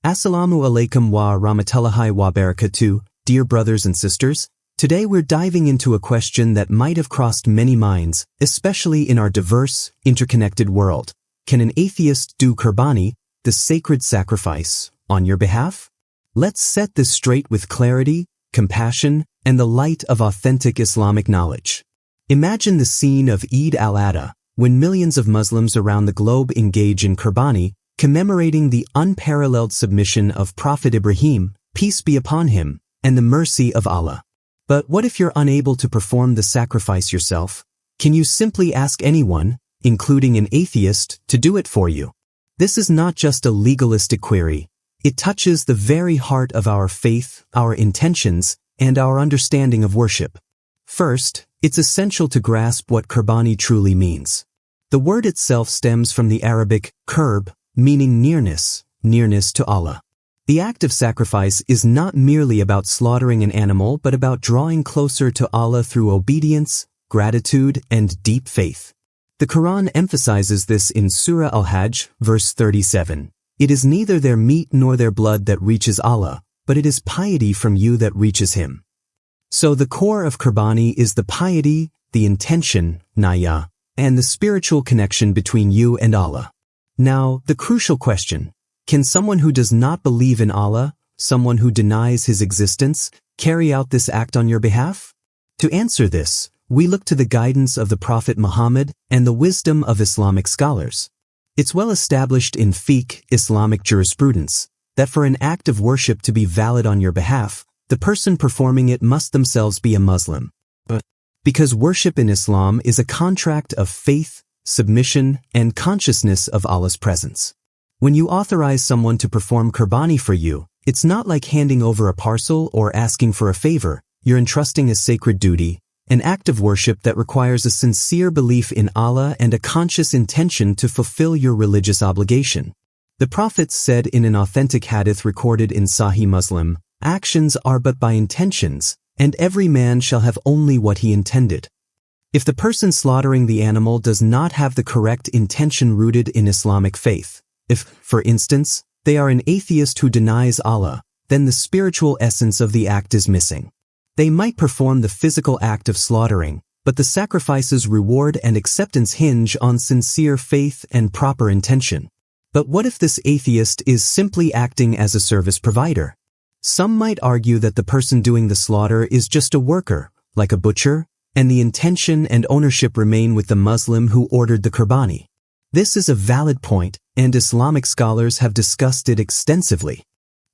Assalamu alaikum wa rahmatullahi wa barakatuh, dear brothers and sisters. Today we're diving into a question that might have crossed many minds, especially in our diverse, interconnected world. Can an atheist do Qurbani, the sacred sacrifice, on your behalf? Let's set this straight with clarity, compassion, and the light of authentic Islamic knowledge. Imagine the scene of Eid al-Adha, when millions of Muslims around the globe engage in Qurbani, commemorating the unparalleled submission of Prophet Ibrahim, peace be upon him, and the mercy of Allah. But what if you're unable to perform the sacrifice yourself? Can you simply ask anyone, including an atheist, to do it for you? This is not just a legalistic query. It touches the very heart of our faith, our intentions, and our understanding of worship. First, it's essential to grasp what Qurbani truly means. The word itself stems from the Arabic qurb, meaning nearness to Allah. The act of sacrifice is not merely about slaughtering an animal but about drawing closer to Allah through obedience, gratitude, and deep faith. The Quran emphasizes this in Surah Al-Hajj, verse 37. It is neither their meat nor their blood that reaches Allah, but it is piety from you that reaches Him. So the core of Qurbani is the piety, the intention, niyah, and the spiritual connection between you and Allah. Now, the crucial question: can someone who does not believe in Allah, someone who denies His existence, carry out this act on your behalf? To answer this, we look to the guidance of the Prophet Muhammad and the wisdom of Islamic scholars. It's well established in fiqh, Islamic jurisprudence, that for an act of worship to be valid on your behalf, the person performing it must themselves be a Muslim. Because worship in Islam is a contract of faith, submission, and consciousness of Allah's presence. When you authorize someone to perform Qurbani for you, it's not like handing over a parcel or asking for a favor. You're entrusting a sacred duty, an act of worship that requires a sincere belief in Allah and a conscious intention to fulfill your religious obligation. The Prophet said in an authentic hadith recorded in Sahih Muslim, "Actions are but by intentions, and every man shall have only what he intended." If the person slaughtering the animal does not have the correct intention rooted in Islamic faith, if, for instance, they are an atheist who denies Allah, then the spiritual essence of the act is missing. They might perform the physical act of slaughtering, but the sacrifice's reward and acceptance hinge on sincere faith and proper intention. But what if this atheist is simply acting as a service provider? Some might argue that the person doing the slaughter is just a worker, like a butcher, and the intention and ownership remain with the Muslim who ordered the Qurbani. This is a valid point, and Islamic scholars have discussed it extensively.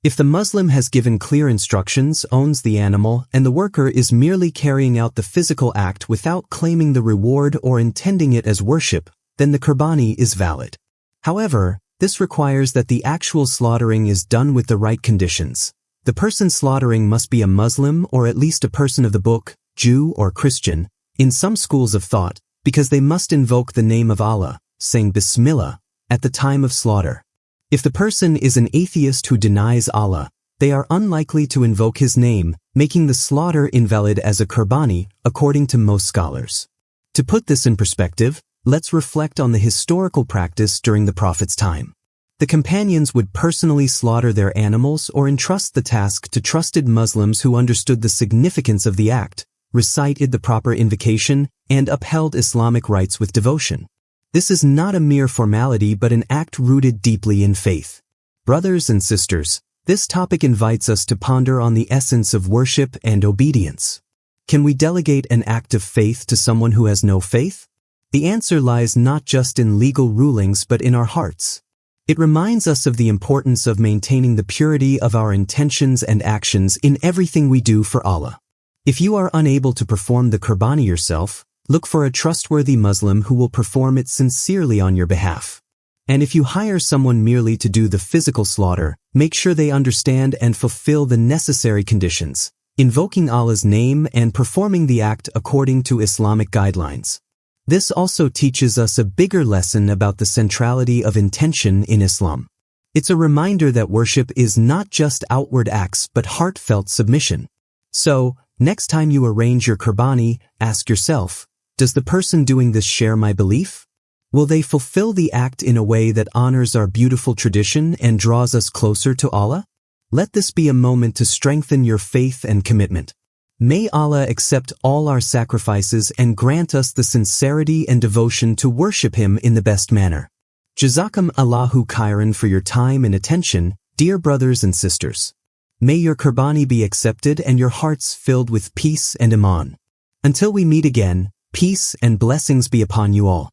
If the Muslim has given clear instructions, owns the animal, and the worker is merely carrying out the physical act without claiming the reward or intending it as worship, then the Qurbani is valid. However, this requires that the actual slaughtering is done with the right conditions. The person slaughtering must be a Muslim or at least a person of the book, Jew or Christian, in some schools of thought, because they must invoke the name of Allah, saying Bismillah, at the time of slaughter. If the person is an atheist who denies Allah, they are unlikely to invoke His name, making the slaughter invalid as a Qurbani, according to most scholars. To put this in perspective, let's reflect on the historical practice during the Prophet's time. The companions would personally slaughter their animals or entrust the task to trusted Muslims who understood the significance of the act, recited the proper invocation, and upheld Islamic rites with devotion. This is not a mere formality but an act rooted deeply in faith. Brothers and sisters, this topic invites us to ponder on the essence of worship and obedience. Can we delegate an act of faith to someone who has no faith? The answer lies not just in legal rulings but in our hearts. It reminds us of the importance of maintaining the purity of our intentions and actions in everything we do for Allah. If you are unable to perform the Qurbani yourself, look for a trustworthy Muslim who will perform it sincerely on your behalf. And if you hire someone merely to do the physical slaughter, make sure they understand and fulfill the necessary conditions, invoking Allah's name and performing the act according to Islamic guidelines. This also teaches us a bigger lesson about the centrality of intention in Islam. It's a reminder that worship is not just outward acts but heartfelt submission. So, next time you arrange your Qurbani, ask yourself, does the person doing this share my belief? Will they fulfill the act in a way that honors our beautiful tradition and draws us closer to Allah? Let this be a moment to strengthen your faith and commitment. May Allah accept all our sacrifices and grant us the sincerity and devotion to worship Him in the best manner. Jazakum Allahu khairan for your time and attention, dear brothers and sisters. May your Qurbani be accepted and your hearts filled with peace and iman. Until we meet again, peace and blessings be upon you all.